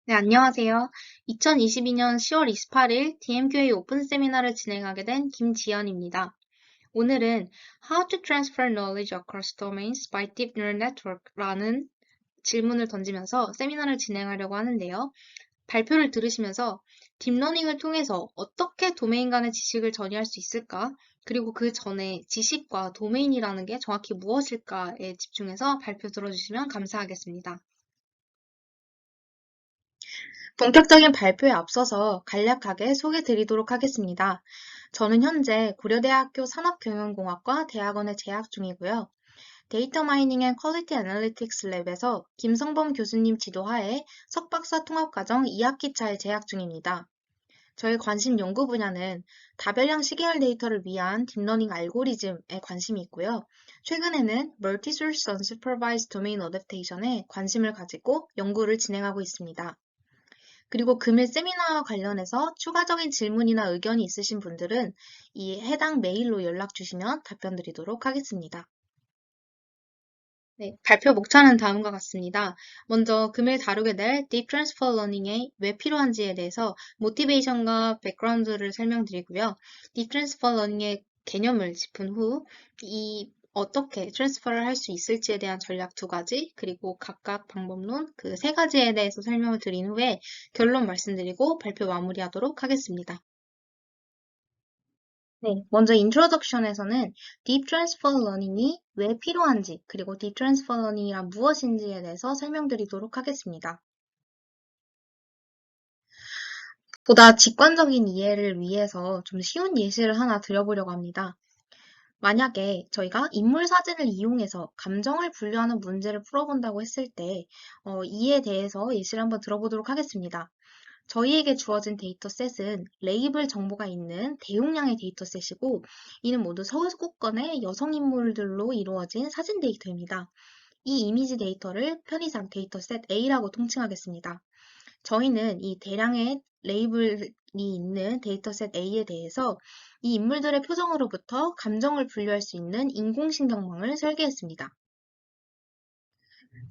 네, 안녕하세요. 2022년 10월 28일 DMQA 오픈 세미나를 진행하게 된 김지연입니다. 오늘은 How to Transfer Knowledge Across Domains by Deep Neural Network라는 질문을 던지면서 세미나를 진행하려고 하는데요. 발표를 들으시면서 딥러닝을 통해서 어떻게 도메인 간의 지식을 전이할 수 있을까? 그리고 그 전에 지식과 도메인이라는 게 정확히 무엇일까에 집중해서 발표 들어주시면 감사하겠습니다. 본격적인 발표에 앞서서 간략하게 소개드리도록 하겠습니다. 저는 현재 고려대학교 산업경영공학과 대학원에 재학 중이고요. 데이터 마이닝 앤 퀄리티 애널리틱스 랩에서 김성범 교수님 지도하에 석박사 통합과정 2학기차에 재학 중입니다. 저의 관심 연구 분야는 다별량 시계열 데이터를 위한 딥러닝 알고리즘에 관심이 있고요. 최근에는 멀티소스 언슈퍼바이즈드 도메인 어댑테이션에 관심을 가지고 연구를 진행하고 있습니다. 그리고 금일 세미나와 관련해서 추가적인 질문이나 의견이 있으신 분들은 이 해당 메일로 연락 주시면 답변 드리도록 하겠습니다. 네, 발표 목차는 다음과 같습니다. 먼저 금일 다루게 될 Deep Transfer Learning에 왜 필요한지에 대해서 모티베이션과 백그라운드를 설명드리고요. Deep Transfer Learning의 개념을 짚은 후 이 어떻게 트랜스퍼를 할 수 있을지에 대한 전략 두 가지, 그리고 각각 방법론 그 세 가지에 대해서 설명을 드린 후에 결론 말씀드리고 발표 마무리하도록 하겠습니다. 네, 먼저 인트로덕션에서는 Deep Transfer Learning이 왜 필요한지, 그리고 Deep Transfer Learning이란 무엇인지에 대해서 설명드리도록 하겠습니다. 보다 직관적인 이해를 위해서 좀 쉬운 예시를 하나 드려보려고 합니다. 만약에 저희가 인물 사진을 이용해서 감정을 분류하는 문제를 풀어본다고 했을 때, 이에 대해서 예시를 한번 들어보도록 하겠습니다. 저희에게 주어진 데이터셋은 레이블 정보가 있는 대용량의 데이터셋이고, 이는 모두 서구권의 여성 인물들로 이루어진 사진 데이터입니다. 이 이미지 데이터를 편의상 데이터셋 A라고 통칭하겠습니다. 저희는 이 대량의 레이블이 있는 데이터셋 A에 대해서 이 인물들의 표정으로부터 감정을 분류할 수 있는 인공신경망을 설계했습니다.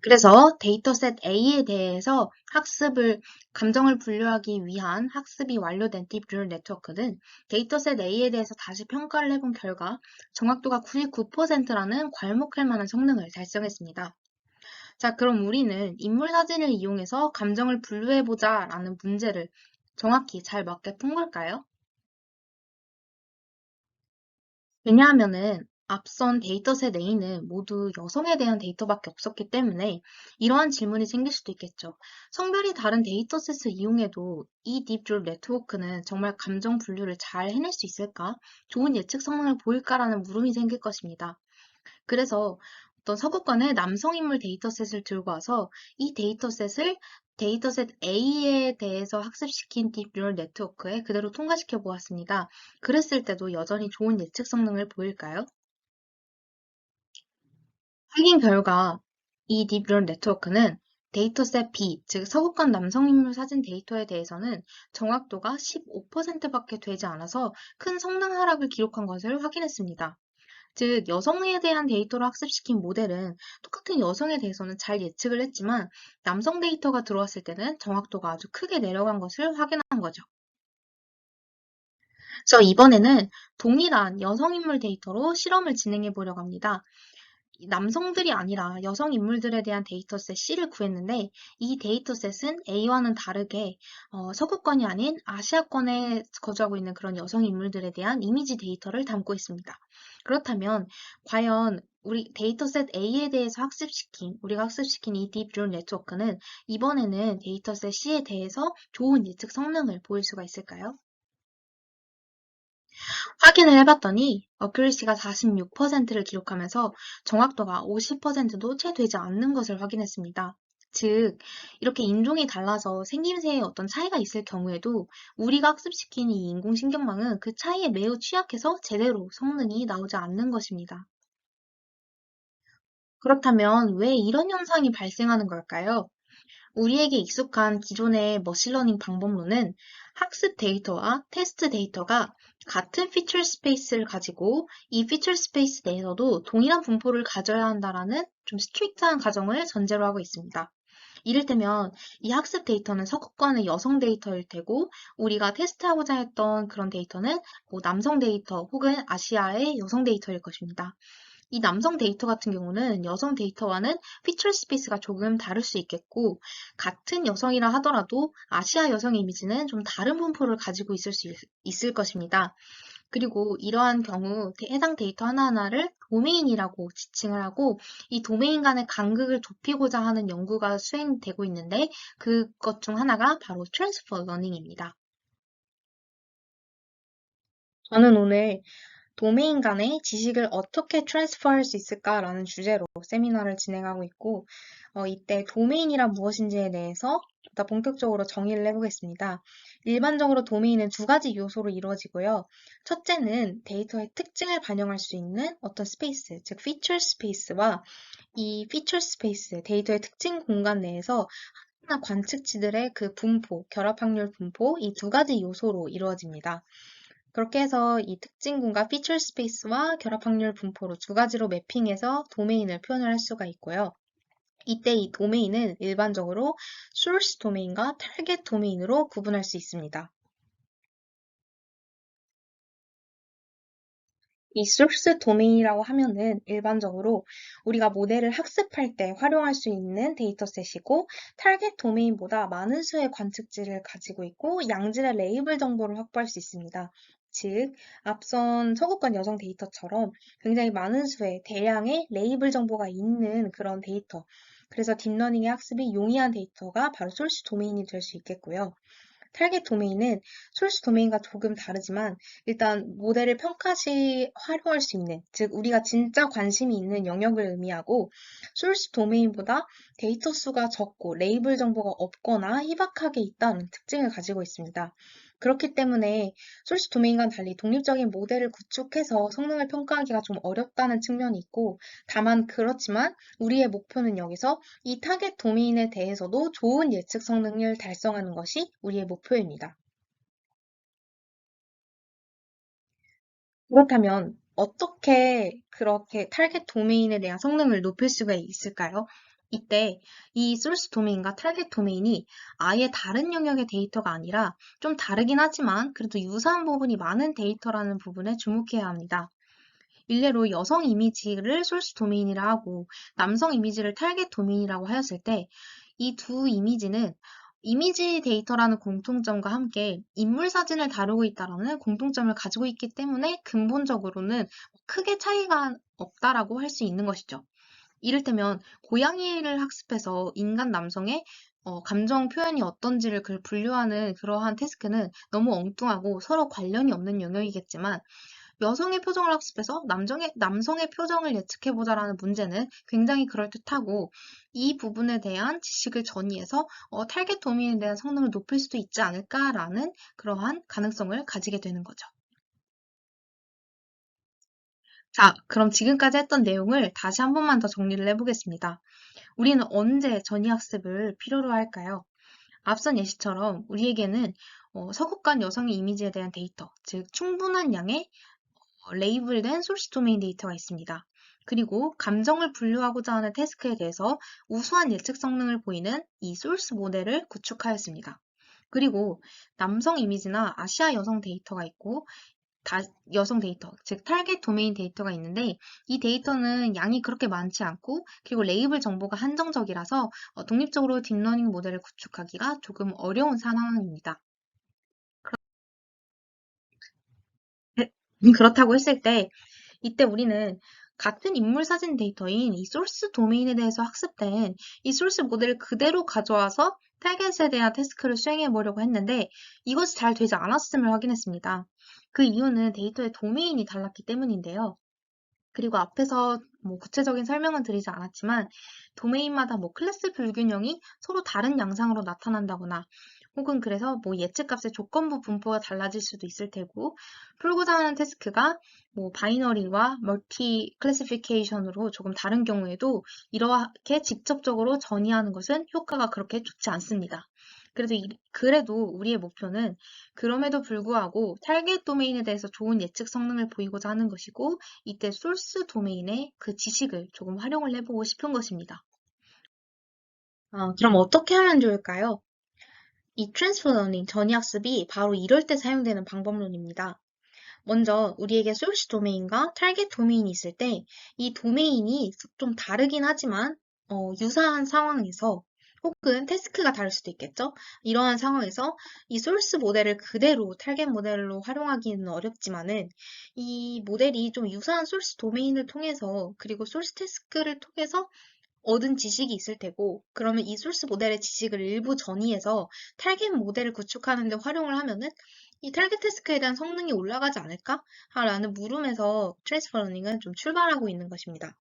그래서 데이터셋 A에 대해서 감정을 분류하기 위한 학습이 완료된 딥 뉴럴 네트워크는 데이터셋 A에 대해서 다시 평가를 해본 결과 정확도가 99%라는 괄목할 만한 성능을 달성했습니다. 자, 그럼 우리는 인물 사진을 이용해서 감정을 분류해보자 라는 문제를 정확히 잘 맞게 푼 걸까요? 왜냐하면은 앞선 데이터셋 A는 모두 여성에 대한 데이터밖에 없었기 때문에 이러한 질문이 생길 수도 있겠죠. 성별이 다른 데이터셋을 이용해도 이 딥줄 네트워크는 정말 감정 분류를 잘 해낼 수 있을까? 좋은 예측 성능을 보일까라는 물음이 생길 것입니다. 그래서 어떤 서구권의 남성 인물 데이터셋을 들고 와서 이 데이터셋 A에 대해서 학습시킨 딥 뉴럴 네트워크에 그대로 통과시켜 보았습니다. 그랬을 때도 여전히 좋은 예측 성능을 보일까요? 확인 결과 이 딥 뉴럴 네트워크는 데이터셋 B, 즉 서구권 남성 인물 사진 데이터에 대해서는 정확도가 15%밖에 되지 않아서 큰 성능 하락을 기록한 것을 확인했습니다. 즉, 여성에 대한 데이터를 학습시킨 모델은 똑같은 여성에 대해서는 잘 예측을 했지만 남성 데이터가 들어왔을 때는 정확도가 아주 크게 내려간 것을 확인한 거죠. 그래서 이번에는 동일한 여성 인물 데이터로 실험을 진행해 보려고 합니다. 남성들이 아니라 여성 인물들에 대한 데이터셋 C를 구했는데 이 데이터셋은 A와는 다르게 서구권이 아닌 아시아권에 거주하고 있는 그런 여성 인물들에 대한 이미지 데이터를 담고 있습니다. 그렇다면 과연 우리 데이터셋 A에 대해서 우리가 학습시킨 이 딥 뉴럴 네트워크는 이번에는 데이터셋 C에 대해서 좋은 예측 성능을 보일 수가 있을까요? 확인을 해봤더니 어큐리시가 46%를 기록하면서 정확도가 50%도 채 되지 않는 것을 확인했습니다. 즉, 이렇게 인종이 달라서 생김새에 어떤 차이가 있을 경우에도 우리가 학습시킨 이 인공신경망은 그 차이에 매우 취약해서 제대로 성능이 나오지 않는 것입니다. 그렇다면 왜 이런 현상이 발생하는 걸까요? 우리에게 익숙한 기존의 머신러닝 방법론은 학습 데이터와 테스트 데이터가 같은 피처 스페이스를 가지고 이 피처 스페이스 내에서도 동일한 분포를 가져야 한다라는 좀 스트릭트한 가정을 전제로 하고 있습니다. 이를테면 이 학습 데이터는 서구권의 여성 데이터일 테고 우리가 테스트하고자 했던 그런 데이터는 뭐 남성 데이터 혹은 아시아의 여성 데이터일 것입니다. 이 남성 데이터 같은 경우는 여성 데이터와는 피처 스페이스가 조금 다를 수 있겠고 같은 여성이라 하더라도 아시아 여성 이미지는 좀 다른 분포를 가지고 있을 수 있을 것입니다. 그리고 이러한 경우 해당 데이터 하나하나를 도메인이라고 지칭을 하고 이 도메인 간의 간극을 좁히고자 하는 연구가 수행되고 있는데 그것 중 하나가 바로 트랜스퍼 러닝입니다. 저는 오늘 도메인 간의 지식을 어떻게 트랜스퍼할 수 있을까라는 주제로 세미나를 진행하고 있고, 이때 도메인이란 무엇인지에 대해서 보다 본격적으로 정의를 해보겠습니다. 일반적으로 도메인은 두 가지 요소로 이루어지고요. 첫째는 데이터의 특징을 반영할 수 있는 어떤 스페이스, 즉 피처 스페이스와 이 피처 스페이스, 데이터의 특징 공간 내에서 하나 관측치들의 그 분포, 결합 확률 분포, 이 두 가지 요소로 이루어집니다. 그렇게 해서 이 특징군과 피처 스페이스와 결합 확률 분포로 두 가지로 매핑해서 도메인을 표현을 할 수가 있고요. 이때 이 도메인은 일반적으로 source 도메인과 target 도메인으로 구분할 수 있습니다. 이 source 도메인이라고 하면은 일반적으로 우리가 모델을 학습할 때 활용할 수 있는 데이터셋이고 타겟 도메인보다 많은 수의 관측지를 가지고 있고 양질의 레이블 정보를 확보할 수 있습니다. 즉, 앞선 서구권 여성 데이터처럼 굉장히 많은 수의 대량의 레이블 정보가 있는 그런 데이터. 그래서 딥러닝의 학습이 용이한 데이터가 바로 소스 도메인이 될 수 있겠고요. 타겟 도메인은 소스 도메인과 조금 다르지만 일단 모델을 평가 시 활용할 수 있는, 즉 우리가 진짜 관심이 있는 영역을 의미하고 소스 도메인보다 데이터 수가 적고 레이블 정보가 없거나 희박하게 있다는 특징을 가지고 있습니다. 그렇기 때문에 소스 도메인과는 달리 독립적인 모델을 구축해서 성능을 평가하기가 좀 어렵다는 측면이 있고 다만 그렇지만 우리의 목표는 여기서 이 타겟 도메인에 대해서도 좋은 예측 성능을 달성하는 것이 우리의 목표입니다. 그렇다면 어떻게 그렇게 타겟 도메인에 대한 성능을 높일 수가 있을까요? 이때 이 소스 도메인과 타겟 도메인이 아예 다른 영역의 데이터가 아니라 좀 다르긴 하지만 그래도 유사한 부분이 많은 데이터라는 부분에 주목해야 합니다. 일례로 여성 이미지를 소스 도메인이라 하고 남성 이미지를 타겟 도메인이라고 하였을 때 이 두 이미지는 이미지 데이터라는 공통점과 함께 인물 사진을 다루고 있다는 공통점을 가지고 있기 때문에 근본적으로는 크게 차이가 없다라고 할 수 있는 것이죠. 이를테면 고양이를 학습해서 인간 남성의 감정 표현이 어떤지를 분류하는 그러한 태스크는 너무 엉뚱하고 서로 관련이 없는 영역이겠지만 여성의 표정을 학습해서 남성의 표정을 예측해보자라는 문제는 굉장히 그럴듯하고 이 부분에 대한 지식을 전이해서 타겟 도메인에 대한 성능을 높일 수도 있지 않을까라는 그러한 가능성을 가지게 되는 거죠. 자, 그럼 지금까지 했던 내용을 다시 한 번만 더 정리를 해보겠습니다. 우리는 언제 전이학습을 필요로 할까요? 앞선 예시처럼 우리에게는 서구권 여성의 이미지에 대한 데이터, 즉 충분한 양의 레이블된 소스 도메인 데이터가 있습니다. 그리고 감정을 분류하고자 하는 태스크에 대해서 우수한 예측 성능을 보이는 이 소스 모델을 구축하였습니다. 그리고 남성 이미지나 아시아 여성 데이터가 있고 여성 데이터, 즉 타겟 도메인 데이터가 있는데 이 데이터는 양이 그렇게 많지 않고 그리고 레이블 정보가 한정적이라서 독립적으로 딥러닝 모델을 구축하기가 조금 어려운 상황입니다. 그렇다고 했을 때 이때 우리는 같은 인물 사진 데이터인 이 소스 도메인에 대해서 학습된 이 소스 모델을 그대로 가져와서 타겟에 대한 태스크를 수행해 보려고 했는데 이것이 잘 되지 않았음을 확인했습니다. 그 이유는 데이터의 도메인이 달랐기 때문인데요. 그리고 앞에서 뭐 구체적인 설명은 드리지 않았지만 도메인마다 뭐 클래스 불균형이 서로 다른 양상으로 나타난다거나 혹은 그래서 뭐 예측값의 조건부 분포가 달라질 수도 있을 테고 풀고자 하는 태스크가 뭐 바이너리와 멀티 클래시피케이션으로 조금 다른 경우에도 이렇게 직접적으로 전이하는 것은 효과가 그렇게 좋지 않습니다. 그래도 우리의 목표는 그럼에도 불구하고 타겟 도메인에 대해서 좋은 예측 성능을 보이고자 하는 것이고 이때 소스 도메인의 그 지식을 조금 활용을 해보고 싶은 것입니다. 그럼 어떻게 하면 좋을까요? 이 트랜스퍼 러닝 전이학습이 바로 이럴 때 사용되는 방법론입니다. 먼저 우리에게 소스 도메인과 타겟 도메인이 있을 때 이 도메인이 좀 다르긴 하지만 유사한 상황에서 혹은 태스크가 다를 수도 있겠죠. 이러한 상황에서 이 소스 모델을 그대로 타겟 모델로 활용하기는 어렵지만은 이 모델이 좀 유사한 소스 도메인을 통해서 그리고 소스 태스크를 통해서 얻은 지식이 있을 테고, 그러면 이 소스 모델의 지식을 일부 전이해서 타겟 모델을 구축하는 데 활용을 하면은 이 타겟 태스크에 대한 성능이 올라가지 않을까? 라는 물음에서 트랜스퍼 러닝은 좀 출발하고 있는 것입니다.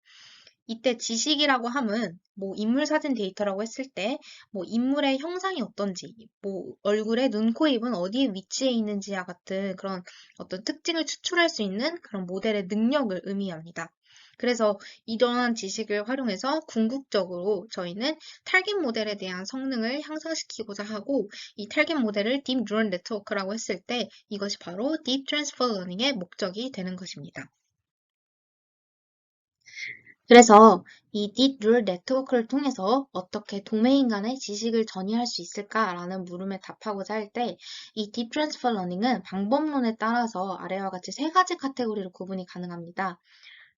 이때 지식이라고 함은 뭐 인물 사진 데이터라고 했을 때 뭐 인물의 형상이 어떤지, 뭐 얼굴의 눈, 코, 입은 어디에 위치해 있는지와 같은 그런 어떤 특징을 추출할 수 있는 그런 모델의 능력을 의미합니다. 그래서 이러한 지식을 활용해서 궁극적으로 저희는 타겟 모델에 대한 성능을 향상시키고자 하고 이 타겟 모델을 딥 뉴럴 네트워크라고 했을 때 이것이 바로 딥 트랜스퍼 러닝의 목적이 되는 것입니다. 그래서 이 딥 뉴럴 네트워크를 통해서 어떻게 도메인 간의 지식을 전이할 수 있을까라는 물음에 답하고자 할 때 이 딥 트랜스퍼 러닝은 방법론에 따라서 아래와 같이 세 가지 카테고리로 구분이 가능합니다.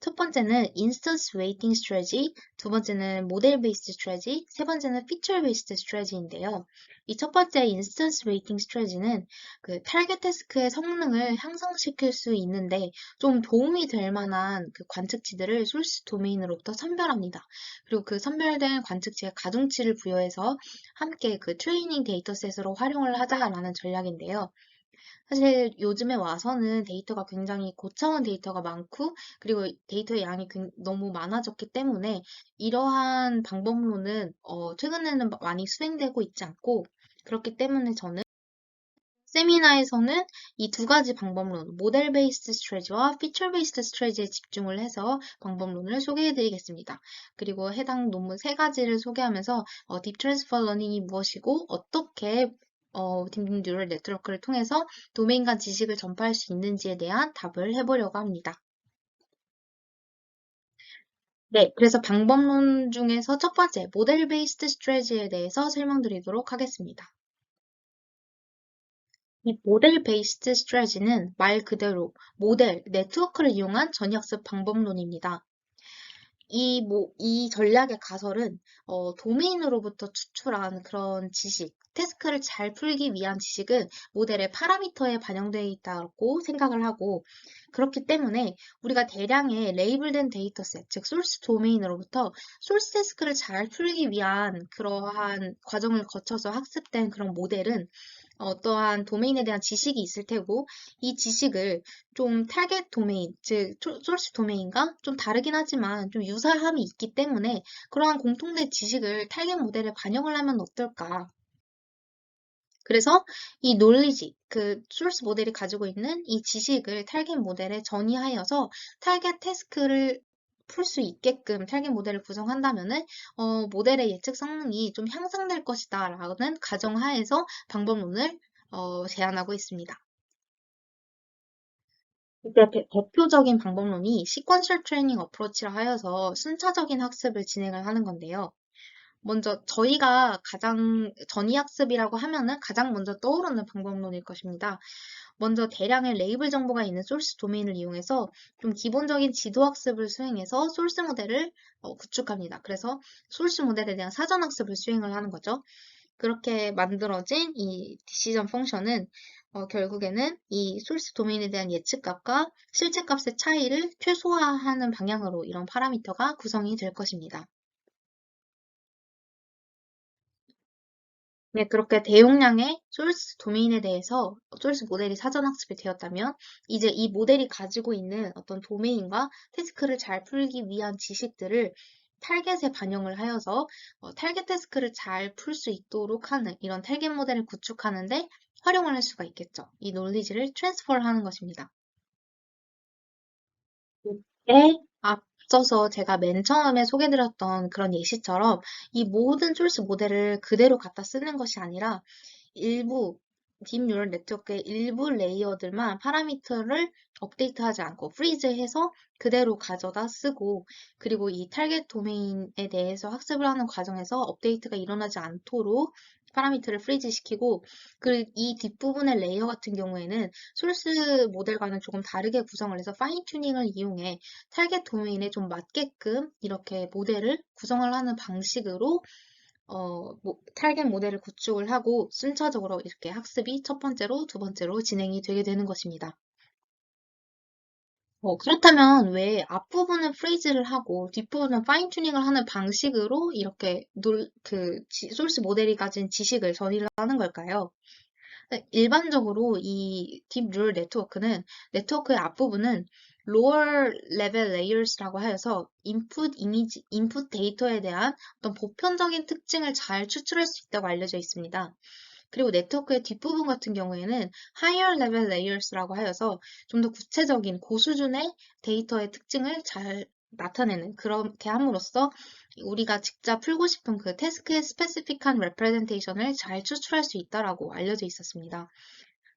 첫 번째는 인스턴스 웨이팅 스트래지, 두 번째는 모델 베이스드 스트래지, 세 번째는 피처 베이스드 스트래지인데요. 이 첫 번째 인스턴스 웨이팅 스트래지는 그 타겟 태스크의 성능을 향상시킬 수 있는데 좀 도움이 될 만한 그 관측치들을 소스 도메인으로부터 선별합니다. 그리고 그 선별된 관측치에 가중치를 부여해서 함께 그 트레이닝 데이터셋으로 활용을 하자라는 전략인데요. 사실 요즘에 와서는 데이터가 굉장히 고차원 데이터가 많고 그리고 데이터의 양이 너무 많아졌기 때문에 이러한 방법론은 최근에는 많이 수행되고 있지 않고 그렇기 때문에 저는 세미나에서는 이 두 가지 방법론, 모델 베이스드 스트래지와 피처 베이스드 스트래지에 집중을 해서 방법론을 소개해 드리겠습니다. 그리고 해당 논문 세 가지를 소개하면서 딥 트랜스퍼 러닝이 무엇이고 어떻게 딥 뉴럴 네트워크를 통해서 도메인 간 지식을 전파할 수 있는지에 대한 답을 해보려고 합니다. 네, 그래서 방법론 중에서 첫 번째, 모델 베이스드 스트래지에 대해서 설명드리도록 하겠습니다. 이 모델 베이스드 스트래지는 말 그대로 모델, 네트워크를 이용한 전역습 방법론입니다. 이 전략의 가설은 도메인으로부터 추출한 그런 지식, 태스크를 잘 풀기 위한 지식은 모델의 파라미터에 반영되어 있다고 생각을 하고 그렇기 때문에 우리가 대량의 레이블된 데이터셋, 즉 소스 도메인으로부터 소스 태스크를 잘 풀기 위한 그러한 과정을 거쳐서 학습된 그런 모델은 어떠한 도메인에 대한 지식이 있을 테고 이 지식을 좀 타겟 도메인, 즉 소스 도메인과 좀 다르긴 하지만 좀 유사함이 있기 때문에 그러한 공통된 지식을 타겟 모델에 반영을 하면 어떨까? 그래서 이 놀리지, 그 소스 모델이 가지고 있는 이 지식을 타겟 모델에 전이하여서 타겟 태스크를 풀 수 있게끔 타겟 모델을 구성한다면은 모델의 예측 성능이 좀 향상될 것이다 라는 가정하에서 방법론을 제안하고 있습니다. 이때 대표적인 방법론이 시퀀셜 트레이닝 어프로치라 하여서 순차적인 학습을 진행을 하는 건데요. 먼저 저희가 가장 전이학습이라고 하면은 가장 먼저 떠오르는 방법론일 것입니다. 먼저 대량의 레이블 정보가 있는 소스 도메인을 이용해서 좀 기본적인 지도학습을 수행해서 소스 모델을 구축합니다. 그래서 소스 모델에 대한 사전학습을 수행을 하는 거죠. 그렇게 만들어진 이 디시전 펑션은 결국에는 이 소스 도메인에 대한 예측값과 실제값의 차이를 최소화하는 방향으로 이런 파라미터가 구성이 될 것입니다. 네, 그렇게 대용량의 소스 도메인에 대해서 소스 모델이 사전 학습이 되었다면 이제 이 모델이 가지고 있는 어떤 도메인과 태스크를 잘 풀기 위한 지식들을 타겟에 반영을 하여서 타겟 태스크를 잘 풀 수 있도록 하는 이런 타겟 모델을 구축하는데 활용을 할 수가 있겠죠. 이 논리지를 트랜스퍼를 하는 것입니다. 에 앞서서 제가 맨 처음에 소개드렸던 그런 예시처럼 이 모든 소스 모델을 그대로 갖다 쓰는 것이 아니라 일부 딥 뉴럴 네트워크의 일부 레이어들만 파라미터를 업데이트하지 않고 프리즈해서 그대로 가져다 쓰고, 그리고 이 타겟 도메인에 대해서 학습을 하는 과정에서 업데이트가 일어나지 않도록 파라미터를 프리즈 시키고, 그리고 이 뒷부분의 레이어 같은 경우에는 소스 모델과는 조금 다르게 구성을 해서 파인 튜닝을 이용해 타겟 도메인에 좀 맞게끔 이렇게 모델을 구성을 하는 방식으로 타겟 모델을 구축을 하고 순차적으로 이렇게 학습이 첫 번째로, 두 번째로 진행이 되게 되는 것입니다. 그렇다면 왜 앞부분은 프레이즈를 하고 뒷부분은 파인 튜닝을 하는 방식으로 이렇게 소스 모델이 가진 지식을 전이를 하는 걸까요? 네, 일반적으로 이 딥 뉴럴 네트워크는 네트워크의 앞부분은 lower level layers라고 하여서 인풋 데이터에 대한 어떤 보편적인 특징을 잘 추출할 수 있다고 알려져 있습니다. 그리고 네트워크의 뒷부분 같은 경우에는 higher level layers라고 하여서 좀 더 구체적인 고수준의 데이터의 특징을 잘 나타내는 그렇게 함으로써 우리가 직접 풀고 싶은 그 태스크의 스페시픽한 레프레젠테이션을 잘 추출할 수 있다라고 알려져 있었습니다.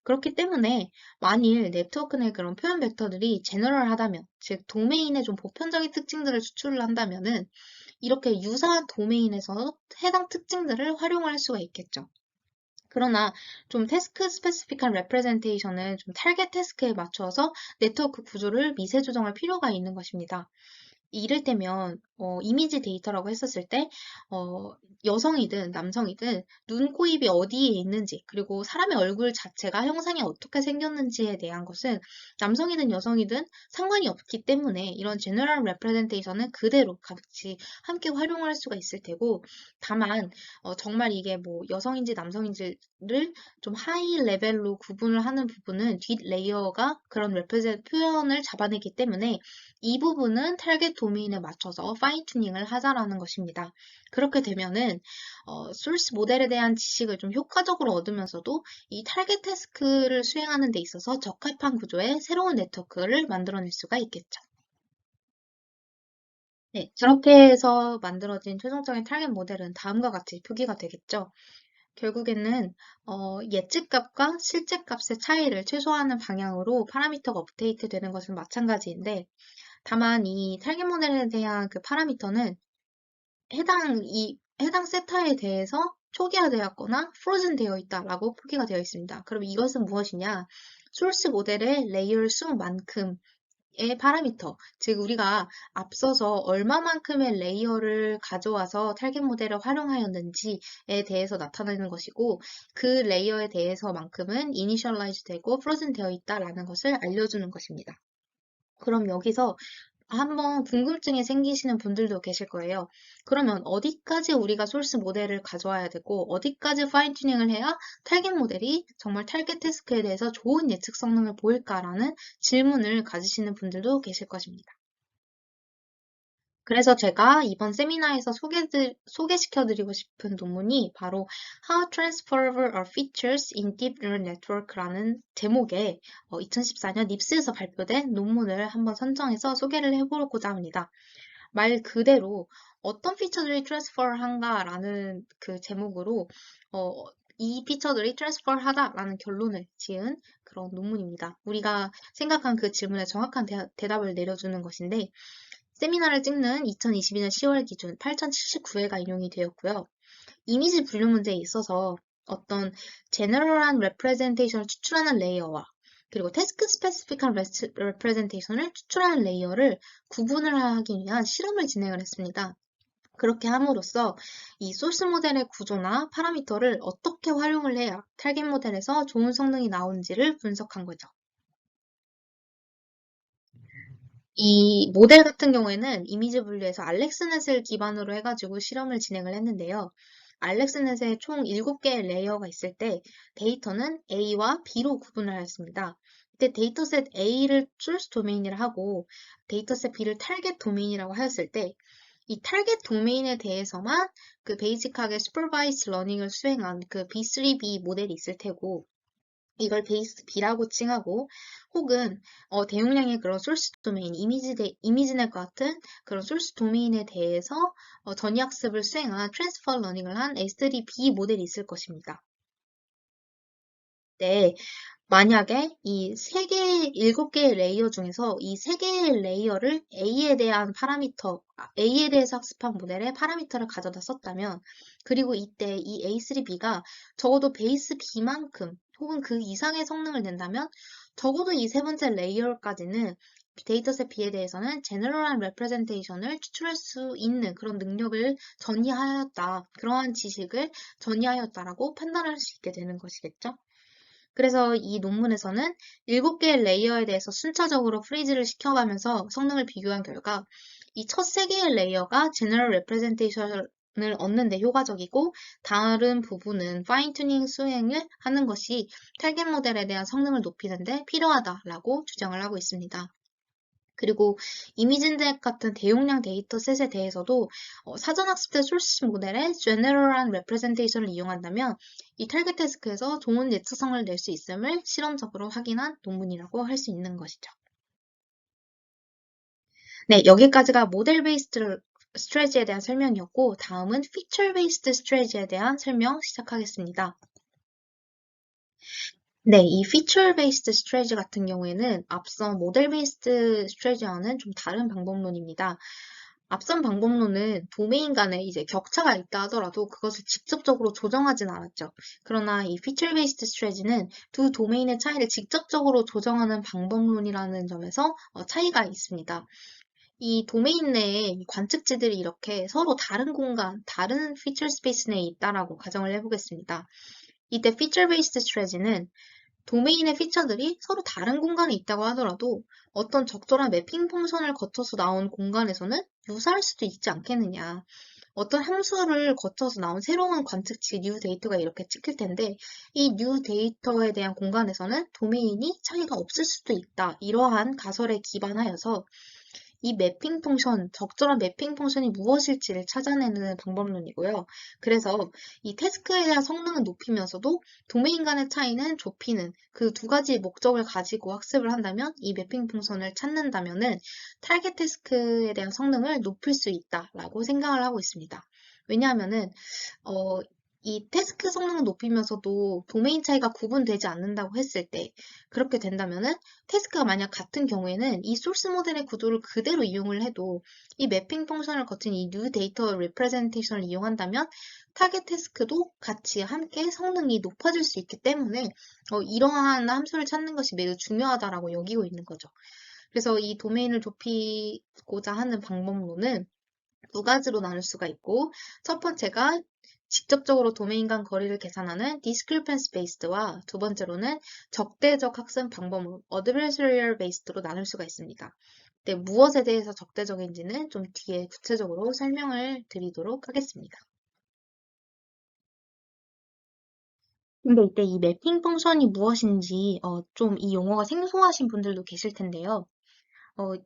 그렇기 때문에 만일 네트워크 내 그런 표현 벡터들이 제너럴하다면, 즉 도메인의 좀 보편적인 특징들을 추출을 한다면은 이렇게 유사한 도메인에서 해당 특징들을 활용을 할 수가 있겠죠. 그러나 좀 태스크 스페시픽한 레프레젠테이션은 좀 타겟 태스크에 맞춰서 네트워크 구조를 미세 조정할 필요가 있는 것입니다. 이를테면 이미지 데이터라고 했었을 때 여성이든 남성이든 눈, 코, 입이 어디에 있는지, 그리고 사람의 얼굴 자체가 형상이 어떻게 생겼는지에 대한 것은 남성이든 여성이든 상관이 없기 때문에 이런 제너럴 레프레젠테이션은 그대로 같이 함께 활용할 수가 있을 테고, 다만 정말 이게 뭐 여성인지 남성인지를 좀 하이 레벨로 구분을 하는 부분은 뒷 레이어가 그런 레프레젠 표현을 잡아내기 때문에 이 부분은 타겟 도메인에 맞춰서 파인 튜닝을 하자라는 것입니다. 그렇게 되면은 소스 모델에 대한 지식을 좀 효과적으로 얻으면서도 이 타겟 태스크를 수행하는 데 있어서 적합한 구조의 새로운 네트워크를 만들어낼 수가 있겠죠. 네, 그렇게 해서 만들어진 최종적인 타겟 모델은 다음과 같이 표기가 되겠죠. 결국에는 예측값과 실제값의 차이를 최소화하는 방향으로 파라미터가 업데이트 되는 것은 마찬가지인데, 다만 이 타겟 모델에 대한 그 파라미터는 해당 세타에 대해서 초기화되었거나 프로즌 되어 있다라고 표기가 되어 있습니다. 그럼 이것은 무엇이냐? 소스 모델의 레이어 수만큼의 파라미터, 즉 우리가 앞서서 얼마만큼의 레이어를 가져와서 타겟 모델을 활용하였는지에 대해서 나타내는 것이고, 그 레이어에 대해서만큼은 이니셜라이즈 되고 프로즌 되어 있다라는 것을 알려주는 것입니다. 그럼 여기서 한번 궁금증이 생기시는 분들도 계실 거예요. 그러면 어디까지 우리가 소스 모델을 가져와야 되고 어디까지 파인 튜닝을 해야 타겟 모델이 정말 타겟 태스크에 대해서 좋은 예측 성능을 보일까라는 질문을 가지시는 분들도 계실 것입니다. 그래서 제가 이번 세미나에서 소개시켜드리고 싶은 논문이 바로 How Transferable Are Features in Deep Neural Network라는 제목의 2014년 닙스에서 발표된 논문을 한번 선정해서 소개를 해보고자 합니다. 말 그대로 어떤 피처들이 트랜스퍼한가라는 그 제목으로 어, 이 피처들이 트랜스퍼하다라는 결론을 지은 그런 논문입니다. 우리가 생각한 그 질문에 정확한 대답을 내려주는 것인데, 세미나를 찍는 2022년 10월 기준 8079회가 인용이 되었고요. 이미지 분류 문제에 있어서 어떤 제너럴한 레프레젠테이션을 추출하는 레이어와 그리고 태스크 스페시픽한 레프레젠테이션을 추출하는 레이어를 구분을 하기 위한 실험을 진행을 했습니다. 그렇게 함으로써 이 소스 모델의 구조나 파라미터를 어떻게 활용을 해야 타겟 모델에서 좋은 성능이 나오는지를 분석한 거죠. 이 모델 같은 경우에는 이미지 분류에서 알렉스넷을 기반으로 해가지고 실험을 진행을 했는데요. 알렉스넷에 총 7개의 레이어가 있을 때 데이터는 A와 B로 구분을 하였습니다. 이때 데이터셋 A를 소스 도메인이라 하고 데이터셋 B를 타겟 도메인이라고 하였을 때 이 타겟 도메인에 대해서만 그 베이직하게 슈퍼바이스 러닝을 수행한 그 B3B 모델이 있을 테고, 이걸 베이스 B라고 칭하고, 혹은 대용량의 그런 소스 도메인, 이미지넷 같은 그런 소스 도메인에 대해서 전이학습을 수행한 트랜스퍼 러닝을 한 S3B 모델이 있을 것입니다. 때 만약에 이 세 개, 7개의 레이어 중에서 이 세 개의 레이어를 A에 대한 파라미터, A에 대해서 학습한 모델의 파라미터를 가져다 썼다면, 그리고 이때 이 A3B가 적어도 베이스 B만큼 혹은 그 이상의 성능을 낸다면, 적어도 이 세 번째 레이어까지는 데이터셋 B에 대해서는 제너럴한 레프레젠테이션을 추출할 수 있는 그런 능력을 전이하였다. 그러한 지식을 전이하였다라고 판단할 수 있게 되는 것이겠죠. 그래서 이 논문에서는 7개의 레이어에 대해서 순차적으로 프리즈를 시켜가면서 성능을 비교한 결과 이 첫 3개의 레이어가 제너럴 레프레젠테이션을 얻는 데 효과적이고 다른 부분은 파인 튜닝 수행을 하는 것이 탈겟 모델에 대한 성능을 높이는 데 필요하다라고 주장을 하고 있습니다. 그리고 이미진덱 같은 대용량 데이터셋에 대해서도 사전 학습된 소스 모델의 제너럴한 레프레젠테이션을 이용한다면 이 타겟 태스크에서 좋은 예측성을 낼 수 있음을 실험적으로 확인한 논문이라고 할 수 있는 것이죠. 네, 여기까지가 모델 베이스드 스트래지에 대한 설명이었고 다음은 피처 베이스드 스트래지에 대한 설명 시작하겠습니다. 네, 이 feature based strategy 같은 경우에는 앞선 model based strategy와는 좀 다른 방법론입니다. 앞선 방법론은 도메인 간에 이제 격차가 있다 하더라도 그것을 직접적으로 조정하진 않았죠. 그러나 이 feature based strategy는 두 도메인의 차이를 직접적으로 조정하는 방법론이라는 점에서 차이가 있습니다. 이 도메인 내에 이 관측지들이 이렇게 서로 다른 공간, 다른 feature space 내에 있다라고 가정을 해보겠습니다. 이때 feature based strategy는 도메인의 피처들이 서로 다른 공간에 있다고 하더라도 어떤 적절한 매핑 펑션을 거쳐서 나온 공간에서는 유사할 수도 있지 않겠느냐. 어떤 함수를 거쳐서 나온 새로운 관측치 뉴 데이터가 이렇게 찍힐 텐데 이 뉴 데이터에 대한 공간에서는 도메인이 차이가 없을 수도 있다. 이러한 가설에 기반하여서 이 매핑 펑션, 적절한 매핑 펑션이 무엇일지를 찾아내는 방법론이고요. 그래서 이 태스크에 대한 성능은 높이면서도 도메인 간의 차이는 좁히는 그 두 가지 목적을 가지고 학습을 한다면 이 매핑 펑션을 찾는다면은 타겟 태스크에 대한 성능을 높일 수 있다라고 생각을 하고 있습니다. 왜냐하면은 이 태스크 성능을 높이면서도 도메인 차이가 구분되지 않는다고 했을 때 그렇게 된다면은 태스크가 만약 같은 경우에는 이 소스 모델의 구조를 그대로 이용을 해도 이 매핑 펑션을 거친 이 뉴 데이터 리프레젠테이션을 이용한다면 타겟 태스크도 같이 함께 성능이 높아질 수 있기 때문에 이러한 함수를 찾는 것이 매우 중요하다라고 여기고 있는 거죠. 그래서 이 도메인을 좁히고자 하는 방법론은 두 가지로 나눌 수가 있고 첫 번째가 직접적으로 도메인 간 거리를 계산하는 discrepance based와 두 번째로는 적대적 학습 방법으로 adversarial based로 나눌 수가 있습니다. 네, 무엇에 대해서 적대적인지는 좀 뒤에 구체적으로 설명을 드리도록 하겠습니다. 근데 이때 이 매핑 펑션이 무엇인지 좀 이 용어가 생소하신 분들도 계실 텐데요.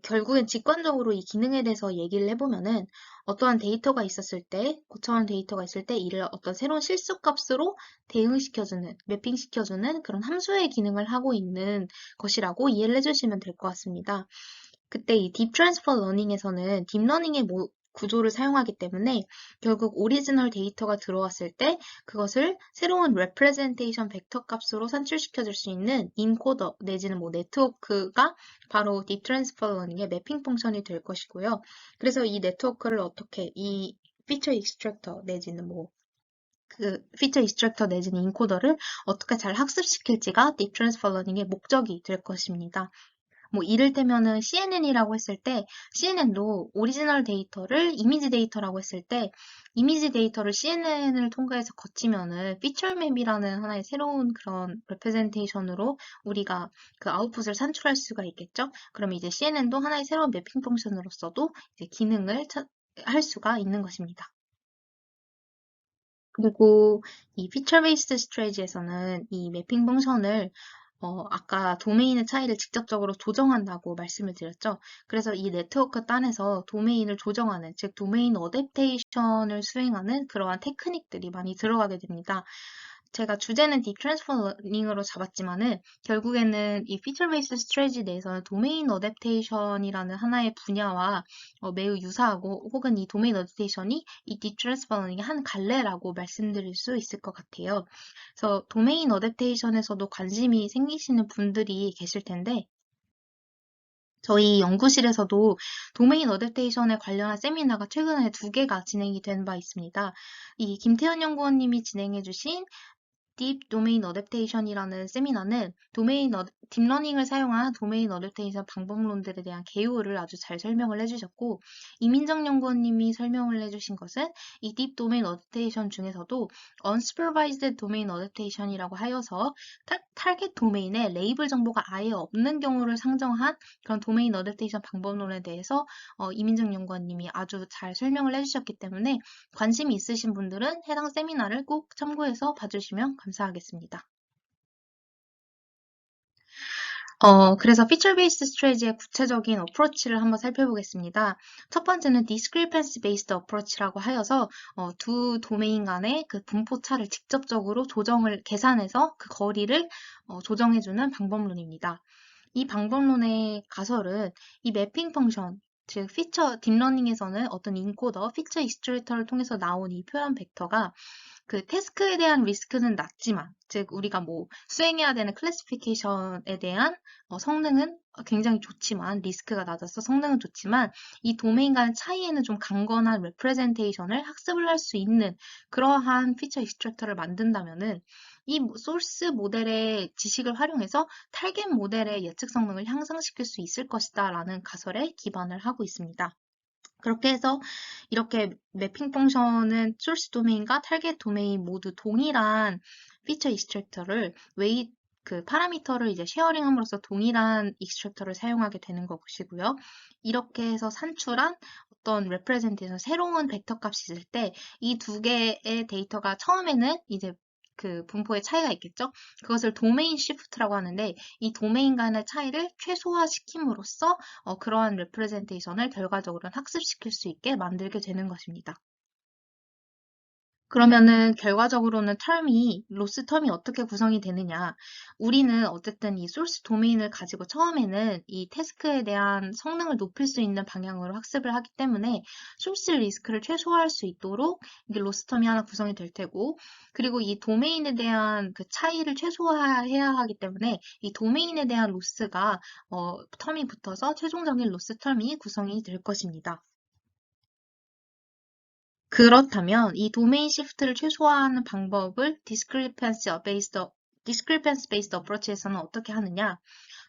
결국엔 직관적으로 이 기능에 대해서 얘기를 해보면은 어떠한 데이터가 있었을 때, 고쳐한 데이터가 있을 때 이를 어떤 새로운 실수값으로 대응시켜주는, 매핑시켜주는 그런 함수의 기능을 하고 있는 것이라고 이해를 해주시면 될 것 같습니다. 그때 이 딥 트랜스퍼 러닝에서는 딥러닝의 구조를 사용하기 때문에 결국 오리지널 데이터가 들어왔을 때 그것을 새로운 레프레젠테이션 벡터 값으로 산출시켜 줄 수 있는 인코더 내지는 뭐 네트워크가 바로 딥 트랜스퍼 러닝의 매핑 펑션이 될 것이고요. 그래서 이 네트워크를 어떻게 이 피처 익스트랙터 내지는 뭐 그 피처 익스트랙터 내지는 인코더를 어떻게 잘 학습시킬지가 딥 트랜스퍼 러닝의 목적이 될 것입니다. 뭐 이를테면은 CNN이라고 했을 때 CNN도 오리지널 데이터를 이미지 데이터라고 했을 때 이미지 데이터를 CNN을 통과해서 거치면은 피처 맵이라는 하나의 새로운 그런 레프레젠테이션으로 우리가 그 아웃풋을 산출할 수가 있겠죠. 그러면 이제 CNN도 하나의 새로운 매핑 펑션으로서도 이제 기능을 할 수가 있는 것입니다. 그리고 이 피처 베이스드 스트레이지에서는 이 매핑 펑션을 아까 도메인의 차이를 직접적으로 조정한다고 말씀을 드렸죠. 그래서 이 네트워크 단에서 도메인을 조정하는, 즉 도메인 어댑테이션을 수행하는 그러한 테크닉들이 많이 들어가게 됩니다. 제가 주제는 딥 트랜스퍼 러닝으로 잡았지만은 결국에는 이 피처 베이스 스트래티지 내에서는 도메인 어댑테이션이라는 하나의 분야와 매우 유사하고 혹은 이 도메인 어댑테이션이 이 딥 트랜스퍼 러닝의 한 갈래라고 말씀드릴 수 있을 것 같아요. 그래서 도메인 어댑테이션에서도 관심이 생기시는 분들이 계실 텐데 저희 연구실에서도 도메인 어댑테이션에 관련한 세미나가 최근에 2개가 진행이 된 바 있습니다. 이 김태현 연구원님이 진행해주신 딥 도메인 어댑테이션이라는 세미나는 딥러닝을 사용한 도메인 어댑테이션 방법론들에 대한 개요를 아주 잘 설명을 해주셨고, 이민정 연구원님이 설명을 해주신 것은 이 딥 도메인 어댑테이션 중에서도 unsupervised 도메인 어댑테이션이라고 하여서 타겟 도메인에 레이블 정보가 아예 없는 경우를 상정한 그런 도메인 어댑테이션 방법론에 대해서 이민정 연구원님이 아주 잘 설명을 해주셨기 때문에 관심이 있으신 분들은 해당 세미나를 꼭 참고해서 봐주시면 감사하겠습니다. 그래서 Feature Based Strategy의 구체적인 어프로치를 한번 살펴보겠습니다. 첫 번째는 Discrepancy Based Approach라고 하여서 두 도메인 간의 그 분포 차를 직접적으로 계산해서 그 거리를 조정해주는 방법론입니다. 이 방법론의 가설은 이 매핑 펑션, 즉 딥러닝에서는 어떤 인코더, 피처 익스트레이터를 통해서 나온 이 표현 벡터가 그 태스크에 대한 리스크는 낮지만, 즉 우리가 뭐 수행해야 되는 클래시피케이션에 대한 성능은 굉장히 좋지만, 리스크가 낮아서 성능은 좋지만 이 도메인 간의 차이에는 좀 강건한 레프레젠테이션을 학습을 할 수 있는 그러한 피처 익스트랙터를 만든다면은 이 소스 모델의 지식을 활용해서 타겟 모델의 예측 성능을 향상시킬 수 있을 것이다 라는 가설에 기반을 하고 있습니다. 그렇게 해서 이렇게 매핑 펑션은 소스 도메인과 타겟 도메인 모두 동일한 피처 익스트랙터를 그 파라미터를 이제 쉐어링함으로써 동일한 익스트랙터를 사용하게 되는 것이고요. 이렇게 해서 산출한 어떤 레프레젠테이션 새로운 벡터 값이 있을 때 이 2개의 데이터가 처음에는 이제 그 분포의 차이가 있겠죠. 그것을 도메인 시프트라고 하는데 이 도메인 간의 차이를 최소화시킴으로써 그러한 레프레젠테이션을 결과적으로는 학습시킬 수 있게 만들게 되는 것입니다. 그러면은 결과적으로는 로스 텀이 어떻게 구성이 되느냐. 우리는 어쨌든 이 소스 도메인을 가지고 처음에는 이 태스크에 대한 성능을 높일 수 있는 방향으로 학습을 하기 때문에 소스 리스크를 최소화할 수 있도록 이게 로스 텀이 하나 구성이 될 테고, 그리고 이 도메인에 대한 그 차이를 최소화해야 하기 때문에 이 도메인에 대한 로스가 텀이 붙어서 최종적인 로스 텀이 구성이 될 것입니다. 그렇다면 이 도메인 시프트를 최소화하는 방법을 discrepancy based approach에서는 어떻게 하느냐?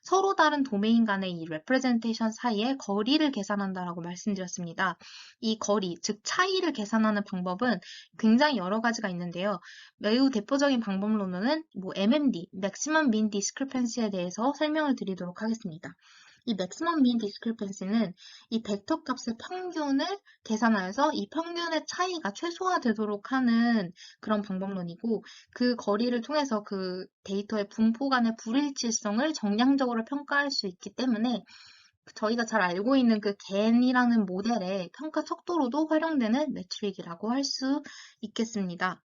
서로 다른 도메인 간의 이 representation 사이의 거리를 계산한다라고 말씀드렸습니다. 이 거리, 즉 차이를 계산하는 방법은 굉장히 여러 가지가 있는데요. 매우 대표적인 방법로는 뭐 MMD, Maximum Mean Discrepancy에 대해서 설명을 드리도록 하겠습니다. 이 maximum mean discrepancy는 이 벡터 값의 평균을 계산하여서 이 평균의 차이가 최소화되도록 하는 그런 방법론이고, 그 거리를 통해서 그 데이터의 분포 간의 불일치성을 정량적으로 평가할 수 있기 때문에 저희가 잘 알고 있는 그 겐이라는 모델의 평가 속도로도 활용되는 매트릭이라고 할 수 있겠습니다.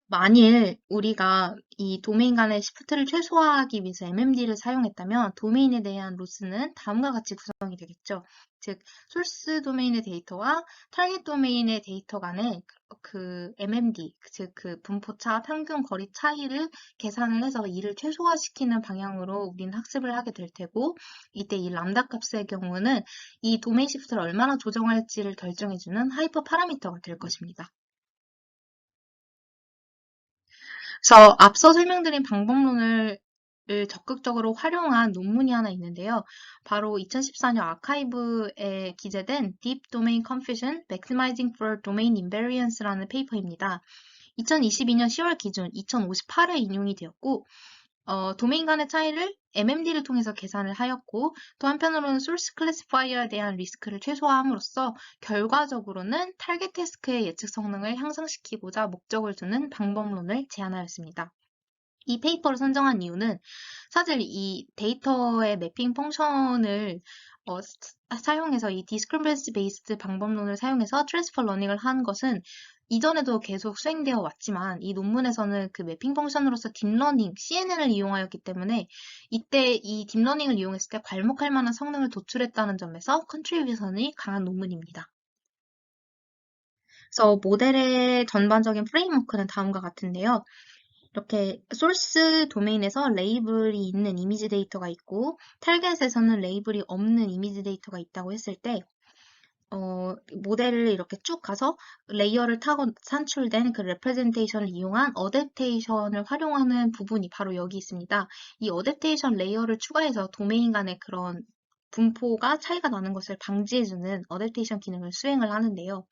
만일 우리가 이 도메인 간의 시프트를 최소화하기 위해서 MMD를 사용했다면 도메인에 대한 로스는 다음과 같이 구성이 되겠죠. 즉, 소스 도메인의 데이터와 타겟 도메인의 데이터 간의 그 MMD, 즉 그 분포차 평균 거리 차이를 계산을 해서 이를 최소화시키는 방향으로 우리는 학습을 하게 될 테고, 이때 이 람다 값의 경우는 이 도메인 시프트를 얼마나 조정할지를 결정해주는 하이퍼 파라미터가 될 것입니다. 그래서 앞서 설명드린 방법론을 적극적으로 활용한 논문이 하나 있는데요. 바로 2014년 아카이브에 기재된 Deep Domain Confusion Maximizing for Domain Invariance라는 페이퍼입니다. 2022년 10월 기준 2058회 인용이 되었고, 도메인 간의 차이를 MMD를 통해서 계산을 하였고, 또 한편으로는 소스 클래시파이어에 대한 리스크를 최소화함으로써 결과적으로는 타겟 태스크의 예측 성능을 향상시키고자 목적을 두는 방법론을 제안하였습니다. 이 페이퍼를 선정한 이유는 사실 이 데이터의 매핑 펑션을 사용해서 이 디스크리펜시 베이스드 방법론을 사용해서 트랜스퍼 러닝을 한 것은 이전에도 계속 수행되어 왔지만 이 논문에서는 그 매핑 펑션으로서 딥러닝, CNN을 이용하였기 때문에 이때 이 딥러닝을 이용했을 때 괄목할 만한 성능을 도출했다는 점에서 컨트리뷰션이 강한 논문입니다. 그래서 모델의 전반적인 프레임워크는 다음과 같은데요. 이렇게 소스 도메인에서 레이블이 있는 이미지 데이터가 있고 타겟에서는 레이블이 없는 이미지 데이터가 있다고 했을 때 모델을 이렇게 쭉 가서 레이어를 타고 산출된 그 레프레젠테이션을 이용한 어댑테이션을 활용하는 부분이 바로 여기 있습니다. 이 어댑테이션 레이어를 추가해서 도메인 간의 그런 분포가 차이가 나는 것을 방지해주는 어댑테이션 기능을 수행을 하는데요.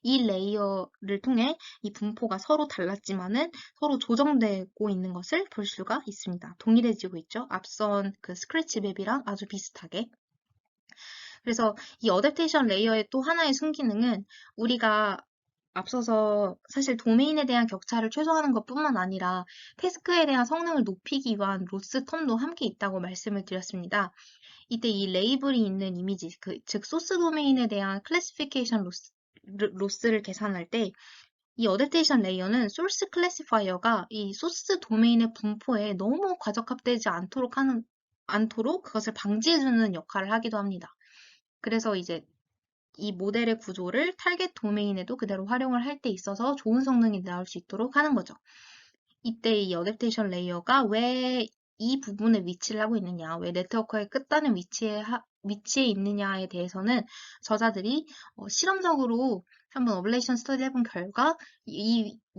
이 레이어를 통해 이 분포가 서로 달랐지만은 서로 조정되고 있는 것을 볼 수가 있습니다. 동일해지고 있죠. 앞선 그 스크래치 맵이랑 아주 비슷하게. 그래서 이 어댑테이션 레이어의 또 하나의 순기능은 우리가 앞서서 사실 도메인에 대한 격차를 최소화하는 것뿐만 아니라 태스크에 대한 성능을 높이기 위한 로스 텀도 함께 있다고 말씀을 드렸습니다. 이때 이 레이블이 있는 이미지, 즉 소스 도메인에 대한 클래시피케이션 로스를 계산할 때 이 어댑테이션 레이어는 소스 클래시파이어가 이 소스 도메인의 분포에 너무 과적합되지 않도록 그것을 방지해주는 역할을 하기도 합니다. 그래서 이제 이 모델의 구조를 타겟 도메인에도 그대로 활용을 할 때 있어서 좋은 성능이 나올 수 있도록 하는 거죠. 이때 이 어댑테이션 레이어가 왜 이 부분에 위치를 하고 있느냐, 왜 네트워크의 끝단의 위치에 있느냐에 대해서는 저자들이 실험적으로 한번 어블레이션 스터디 해본 결과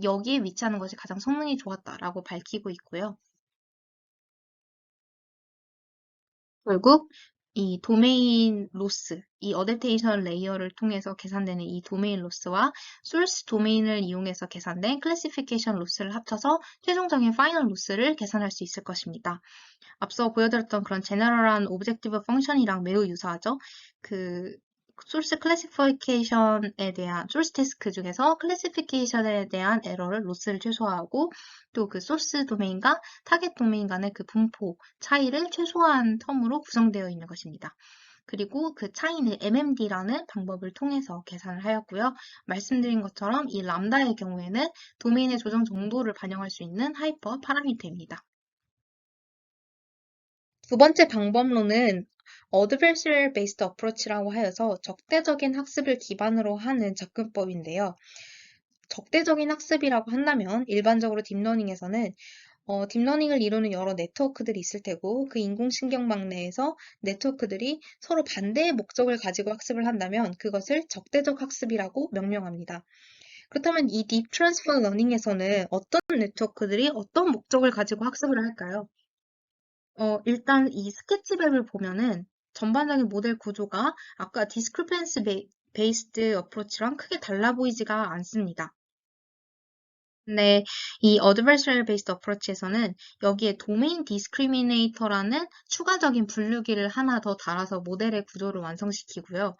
여기에 위치하는 것이 가장 성능이 좋았다라고 밝히고 있고요. 결국 이 도메인 로스, 이 어댑테이션 레이어를 통해서 계산되는 이 도메인 로스와 소스 도메인을 이용해서 계산된 클래시피케이션 로스를 합쳐서 최종적인 파이널 로스를 계산할 수 있을 것입니다. 앞서 보여드렸던 그런 제너럴한 오브젝티브 펑션이랑 매우 유사하죠. 그 소스 클래시피케이션에 대한 소스 태스크 중에서 클래시피케이션에 대한 에러를 로스를 최소화하고 또 그 소스 도메인과 타겟 도메인 간의 그 분포 차이를 최소화한 텀으로 구성되어 있는 것입니다. 그리고 그 차이는 MMD라는 방법을 통해서 계산을 하였고요. 말씀드린 것처럼 이 람다의 경우에는 도메인의 조정 정도를 반영할 수 있는 하이퍼 파라미터입니다. 두 번째 방법론은 Adversarial Based Approach라고 하여서 적대적인 학습을 기반으로 하는 접근법인데요. 적대적인 학습이라고 한다면 일반적으로 딥러닝에서는 딥러닝을 이루는 여러 네트워크들이 있을 테고 그 인공신경망 내에서 네트워크들이 서로 반대의 목적을 가지고 학습을 한다면 그것을 적대적 학습이라고 명명합니다. 그렇다면 이 딥 트랜스퍼 러닝에서는 어떤 네트워크들이 어떤 목적을 가지고 학습을 할까요? 일단 이 스케치맵을 보면은 전반적인 모델 구조가 아까 디스크리펜스 베이스드 어프로치랑 크게 달라 보이지가 않습니다. 근데 이 Adversarial Based Approach에서는 여기에 도메인 디스크리미네이터라는 추가적인 분류기를 하나 더 달아서 모델의 구조를 완성시키고요.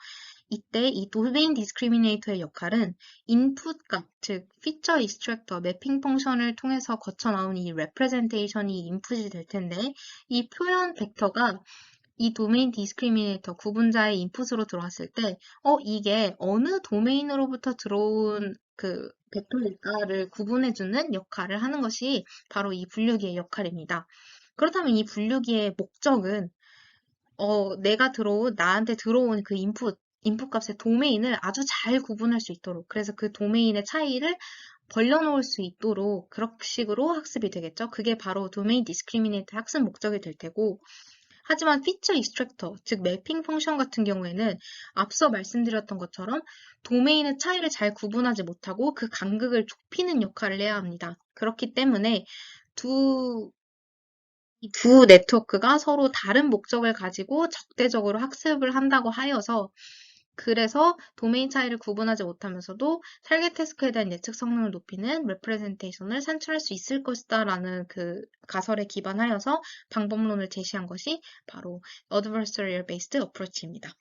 이때 이 도메인 디스크리미네이터의 역할은 인풋 값, 즉 피처 익스트랙터, 매핑 펑션을 통해서 거쳐 나온 이 레프레젠테이션이 인풋이 될 텐데 이 표현 벡터가 이 도메인 디스크리미네이터 구분자의 인풋으로 들어왔을 때, 이게 어느 도메인으로부터 들어온 그 벡터일까를 구분해주는 역할을 하는 것이 바로 이 분류기의 역할입니다. 그렇다면 이 분류기의 목적은 나한테 들어온 그 인풋 값의 도메인을 아주 잘 구분할 수 있도록, 그래서 그 도메인의 차이를 벌려놓을 수 있도록 그런 식으로 학습이 되겠죠. 그게 바로 도메인 디스크리미네이터 학습 목적이 될 테고, 하지만 피처 익스트랙터, 즉 매핑 펑션 같은 경우에는 앞서 말씀드렸던 것처럼 도메인의 차이를 잘 구분하지 못하고 그 간극을 좁히는 역할을 해야 합니다. 그렇기 때문에 이두 네트워크가 서로 다른 목적을 가지고 적대적으로 학습을 한다고 하여서 그래서 도메인 차이를 구분하지 못하면서도 타겟 태스크에 대한 예측 성능을 높이는 레프레젠테이션을 산출할 수 있을 것이다 라는 그 가설에 기반하여서 방법론을 제시한 것이 바로 Adversarial Based Approach입니다.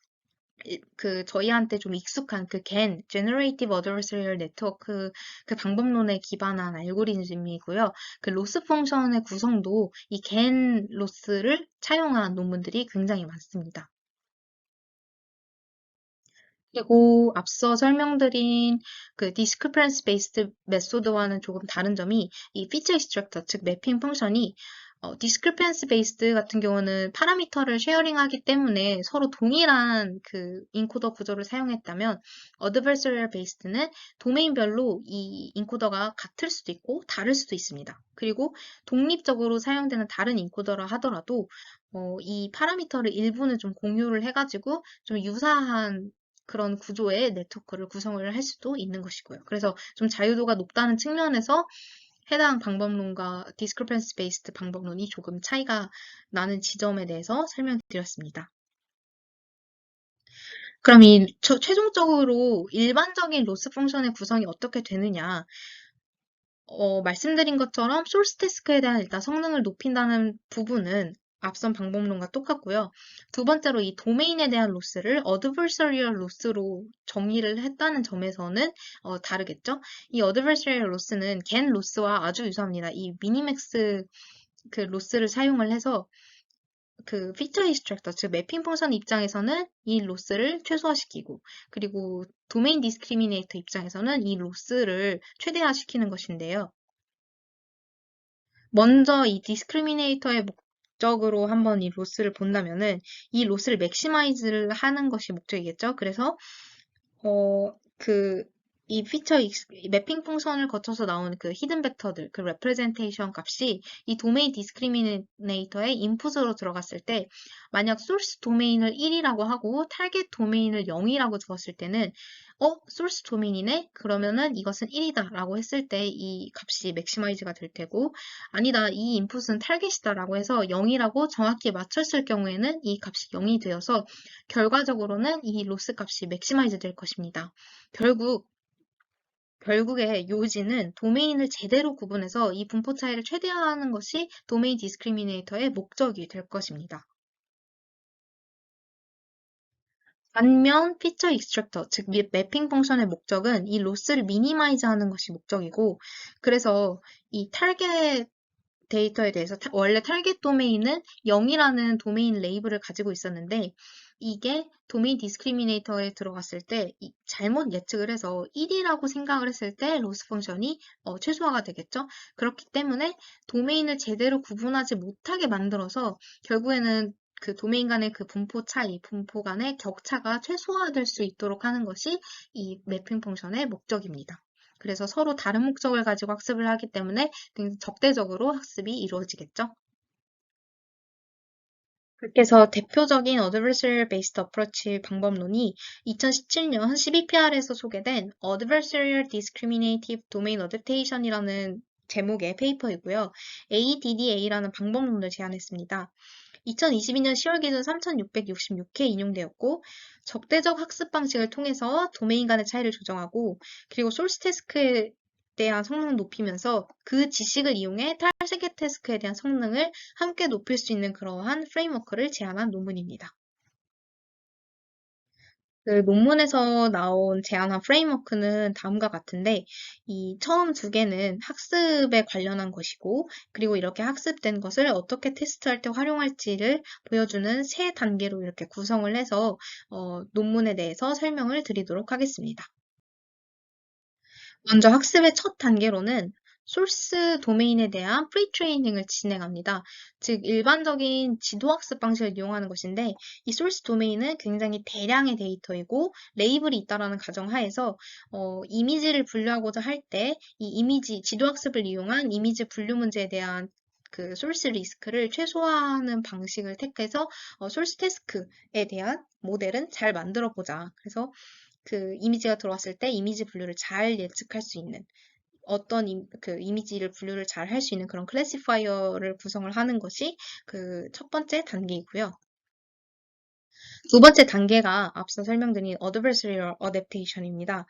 저희한테 좀 익숙한 그 Generative Adversarial Network 그 방법론에 기반한 알고리즘이고요. 그 로스 펑션의 구성도 이 GAN 로스를 차용한 논문들이 굉장히 많습니다. 그리고 앞서 설명드린 그 discrepancy based 메소드와는 조금 다른 점이 이 feature extractor, 즉 매핑 펑션이 discrepancy based 같은 경우는 파라미터를 쉐어링하기 때문에 서로 동일한 그 인코더 구조를 사용했다면 adversarial based는 도메인별로 이 인코더가 같을 수도 있고 다를 수도 있습니다. 그리고 독립적으로 사용되는 다른 인코더라 하더라도 이 파라미터를 일부는 좀 공유를 해가지고 좀 유사한 그런 구조의 네트워크를 구성을 할 수도 있는 것이고요. 그래서 좀 자유도가 높다는 측면에서 해당 방법론과 discrepancy based 방법론이 조금 차이가 나는 지점에 대해서 설명드렸습니다. 그럼 최종적으로 일반적인 로스 펑션의 구성이 어떻게 되느냐? 말씀드린 것처럼 소스 태스크에 대한 일단 성능을 높인다는 부분은 앞선 방법론과 똑같고요. 두 번째로 이 도메인에 대한 로스를 adversarial 로스로 정의를 했다는 점에서는 다르겠죠. 이 adversarial 로스는 겐 로스와 아주 유사합니다. 이 미니맥스 그 로스를 사용을 해서 그 피처 익스트랙터, 즉 매핑 펑션 입장에서는 이 로스를 최소화시키고, 그리고 도메인 디스크리미네이터 입장에서는 이 로스를 최대화시키는 것인데요. 먼저 이 디스크리미네이터의 목적으로 한번 이 로스를 본다면은 이 로스를 맥시마이즈를 하는 것이 목적이겠죠. 그래서 이 매핑 펑션을 거쳐서 나오는 그 히든 벡터들, 그 레프레젠테이션 값이 이 도메인 디스크리미네이터의 인풋으로 들어갔을 때, 만약 소스 도메인을 1이라고 하고 타겟 도메인을 0이라고 두었을 때는, 소스 도메인이네? 그러면은 이것은 1이다 라고 했을 때 이 값이 맥시마이즈가 될 테고, 아니다, 이 인풋은 타겟이다 라고 해서 0이라고 정확히 맞췄을 경우에는 이 값이 0이 되어서 결과적으로는 이 로스 값이 맥시마이즈 될 것입니다. 결국에 요지는 도메인을 제대로 구분해서 이 분포 차이를 최대화하는 것이 도메인 디스크리미네이터의 목적이 될 것입니다. 반면 피처 익스트랙터, 즉 매핑 펑션의 목적은 이 로스를 미니마이즈 하는 것이 목적이고, 그래서 이 타겟 데이터에 대해서 원래 타겟 도메인은 0이라는 도메인 레이블을 가지고 있었는데 이게 도메인 디스크리미네이터에 들어갔을 때 잘못 예측을 해서 1이라고 생각을 했을 때 로스 펑션이 최소화가 되겠죠. 그렇기 때문에 도메인을 제대로 구분하지 못하게 만들어서 결국에는 그 도메인 간의 그 분포 차이, 분포 간의 격차가 최소화될 수 있도록 하는 것이 이 매핑 펑션의 목적입니다. 그래서 서로 다른 목적을 가지고 학습을 하기 때문에 굉장히 적대적으로 학습이 이루어지겠죠. 그래서 대표적인 Adversarial Based Approach 방법론이 2017년 12PR에서 소개된 Adversarial Discriminative Domain Adaptation이라는 제목의 페이퍼이고요. ADDA라는 방법론을 제안했습니다. 2022년 10월 기준 3,666회 인용되었고, 적대적 학습 방식을 통해서 도메인 간의 차이를 조정하고, 그리고 소스 태스크에 대한 성능을 높이면서 그 지식을 이용해 탈세계 태스크에 대한 성능을 함께 높일 수 있는 그러한 프레임워크를 제안한 논문입니다. 그 논문에서 나온 제안한 프레임워크는 다음과 같은데, 이 처음 두 개는 학습에 관련한 것이고, 그리고 이렇게 학습된 것을 어떻게 테스트할 때 활용할지를 보여주는 세 단계로 이렇게 구성을 해서 논문에 대해서 설명을 드리도록 하겠습니다. 먼저 학습의 첫 단계로는 소스 도메인에 대한 프리트레이닝을 진행합니다. 즉, 일반적인 지도학습 방식을 이용하는 것인데, 이 소스 도메인은 굉장히 대량의 데이터이고, 레이블이 있다라는 가정하에서, 이미지를 분류하고자 할 때, 이 지도학습을 이용한 이미지 분류 문제에 대한 그 소스 리스크를 최소화하는 방식을 택해서, 소스 태스크에 대한 모델은 잘 만들어 보자. 그래서 그 이미지가 들어왔을 때 이미지 분류를 잘 예측할 수 있는 그 이미지를 분류를 잘 할 수 있는 그런 클래시파이어를 구성을 하는 것이 그 첫 번째 단계이고요. 두 번째 단계가 앞서 설명드린 adversarial adaptation입니다.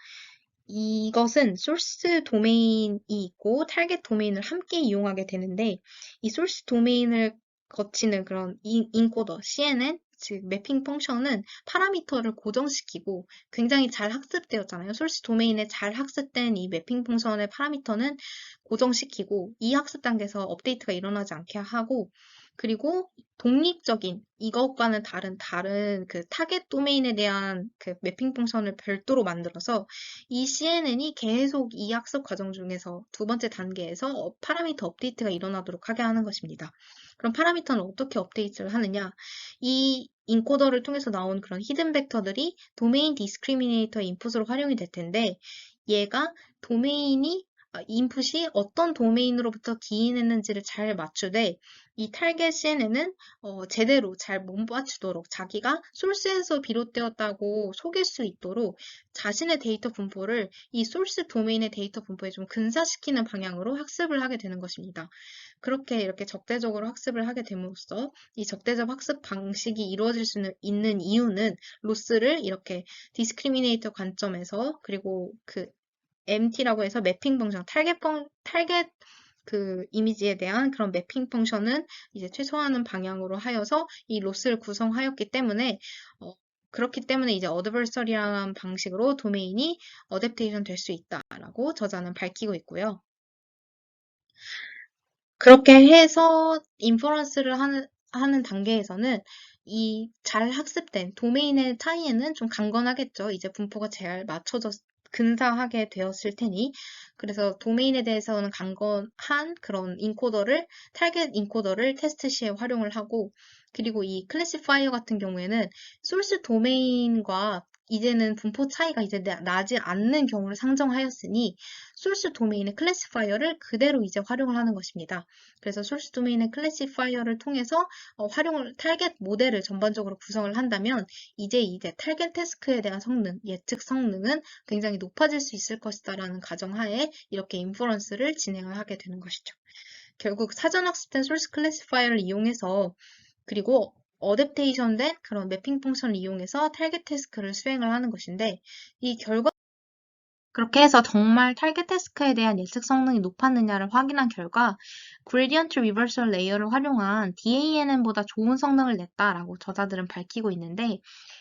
이것은 소스 도메인이 있고 타겟 도메인을 함께 이용하게 되는데 이 소스 도메인을 거치는 그런 인코더 CNN 즉 매핑 펑션은 파라미터를 고정시키고 굉장히 잘 학습되었잖아요. 소스 도메인에 잘 학습된 이 매핑 펑션의 파라미터는 고정시키고 이 학습 단계에서 업데이트가 일어나지 않게 하고 그리고 독립적인 이것과는 다른 그 타겟 도메인에 대한 그 매핑 펑션을 별도로 만들어서 이 CNN이 계속 이 학습 과정 중에서 두 번째 단계에서 파라미터 업데이트가 일어나도록 하게 하는 것입니다. 그럼 파라미터는 어떻게 업데이트를 하느냐? 이 인코더를 통해서 나온 그런 히든 벡터들이 도메인 디스크리미네이터 인풋으로 활용이 될 텐데 얘가 도메인이 인풋이 어떤 도메인으로부터 기인했는지를 잘 맞추되 이 타겟 CNN은 제대로 잘 못 맞추도록 자기가 소스에서 비롯되었다고 속일 수 있도록 자신의 데이터 분포를 이 소스 도메인의 데이터 분포에 좀 근사시키는 방향으로 학습을 하게 되는 것입니다. 그렇게 이렇게 적대적으로 학습을 하게 됨으로써 이 적대적 학습 방식이 이루어질 수 있는 이유는 로스를 이렇게 디스크리미네이터 관점에서 그리고 그 MT라고 해서 매핑 펑션, 타겟 그 이미지에 대한 그런 매핑 펑션은 이제 최소화하는 방향으로 하여서 이 로스를 구성하였기 때문에 그렇기 때문에 이제 어드버서리라는 방식으로 도메인이 어댑테이션 될 수 있다라고 저자는 밝히고 있고요. 그렇게 해서 인퍼런스를 하는 단계에서는 이 잘 학습된 도메인의 차이에는 좀 강건하겠죠. 이제 분포가 잘 근사하게 되었을 테니. 그래서 도메인에 대해서는 강건한 그런 타겟 인코더를 테스트 시에 활용을 하고, 그리고 이 클래시파이어 같은 경우에는 소스 도메인과 이제는 분포 차이가 이제 나지 않는 경우를 상정하였으니 소스 도메인의 클래시파이어를 그대로 이제 활용을 하는 것입니다. 그래서 소스 도메인의 클래시파이어를 통해서 타겟 모델을 전반적으로 구성을 한다면 이제 타겟 태스크에 대한 예측 성능은 굉장히 높아질 수 있을 것이다라는 가정하에 이렇게 인퍼런스를 진행을 하게 되는 것이죠. 결국 사전 학습된 소스 클래시파이어를 이용해서 그리고 어댑테이션 된 그런 매핑 펑션을 이용해서 타겟 태스크를 수행을 하는 것인데 이 결과 그렇게 해서 정말 타겟 태스크에 대한 예측 성능이 높았느냐를 확인한 결과 그레디언트 리버설 레이어를 활용한 DANN보다 좋은 성능을 냈다라고 저자들은 밝히고 있는데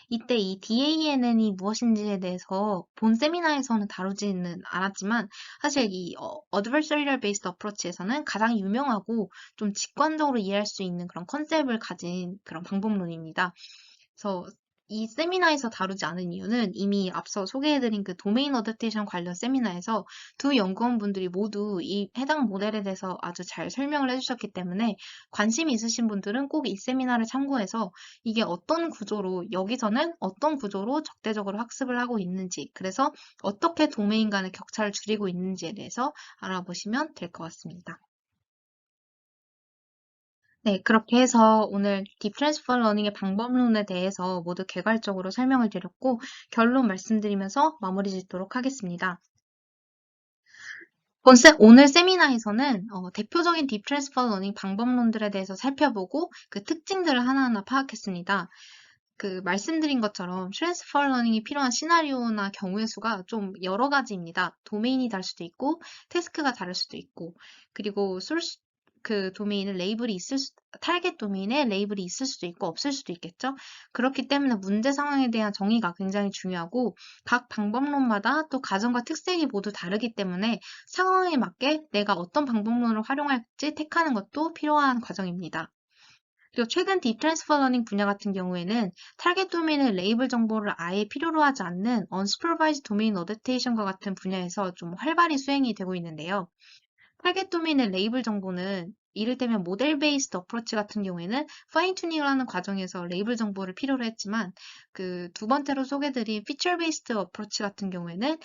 이때 이 DANN이 무엇인지에 대해서 본 세미나에서는 다루지는 않았지만 사실 이 Adversarial Based Approach에서는 가장 유명하고 좀 직관적으로 이해할 수 있는 그런 컨셉을 가진 그런 방법론입니다. 그래서 이 세미나에서 다루지 않은 이유는 이미 앞서 소개해드린 그 도메인 어댑테이션 관련 세미나에서 두 연구원분들이 모두 이 해당 모델에 대해서 아주 잘 설명을 해주셨기 때문에 관심이 있으신 분들은 꼭 이 세미나를 참고해서 이게 여기서는 어떤 구조로 적대적으로 학습을 하고 있는지, 그래서 어떻게 도메인 간의 격차를 줄이고 있는지에 대해서 알아보시면 될 것 같습니다. 네, 그렇게 해서 오늘 딥 트랜스퍼 러닝의 방법론에 대해서 모두 개괄적으로 설명을 드렸고 결론 말씀드리면서 마무리 짓도록 하겠습니다. 오늘 세미나에서는 대표적인 딥 트랜스퍼 러닝 방법론들에 대해서 살펴보고 그 특징들을 하나하나 파악했습니다. 그 말씀드린 것처럼 트랜스퍼 러닝이 필요한 시나리오나 경우의 수가 좀 여러 가지입니다. 도메인이 다를 수도 있고, 태스크가 다를 수도 있고, 그리고 타겟 도메인에 레이블이 있을 수도 있고 없을 수도 있겠죠. 그렇기 때문에 문제 상황에 대한 정의가 굉장히 중요하고 각 방법론마다 또 가정과 특색이 모두 다르기 때문에 상황에 맞게 내가 어떤 방법론을 활용할지 택하는 것도 필요한 과정입니다. 그리고 최근 딥 트랜스퍼 러닝 분야 같은 경우에는 타겟 도메인의 레이블 정보를 아예 필요로 하지 않는 unsupervised domain adaptation과 같은 분야에서 좀 활발히 수행이 되고 있는데요. 타겟 도메인의 레이블 정보는 이를테면 모델 베이스드 어프로치 같은 경우에는 파인 튜닝을 하는 과정에서 레이블 정보를 필요로 했지만 그 두 번째로 소개드린 피처 베이스드 어프로치 같은 경우에는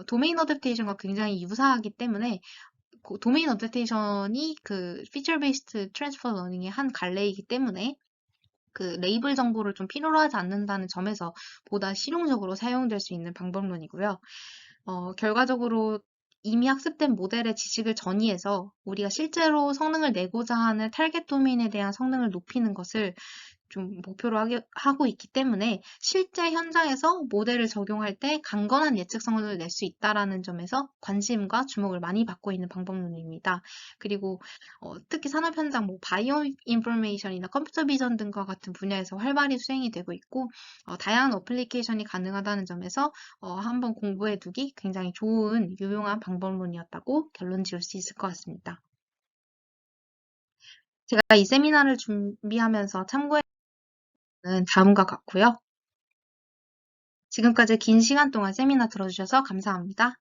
도메인 어댑테이션과 굉장히 유사하기 때문에 도메인 어댑테이션이 그 피처 베이스드 트랜스퍼 러닝의 한 갈래이기 때문에 그 레이블 정보를 좀 필요로 하지 않는다는 점에서 보다 실용적으로 사용될 수 있는 방법론이고요. 결과적으로 이미 학습된 모델의 지식을 전이해서 우리가 실제로 성능을 내고자 하는 타겟 도메인에 대한 성능을 높이는 것을 좀 목표로 하고 있기 때문에 실제 현장에서 모델을 적용할 때 강건한 예측성을 낼 수 있다라는 점에서 관심과 주목을 많이 받고 있는 방법론입니다. 그리고 특히 산업 현장 바이오 인포메이션이나 컴퓨터 비전 등과 같은 분야에서 활발히 수행이 되고 있고 다양한 어플리케이션이 가능하다는 점에서 한번 공부해 두기 굉장히 좋은 유용한 방법론이었다고 결론 지을 수 있을 것 같습니다. 제가 이 세미나를 준비하면서 참고한 는 다음과 같고요. 지금까지 긴 시간 동안 세미나 들어주셔서 감사합니다.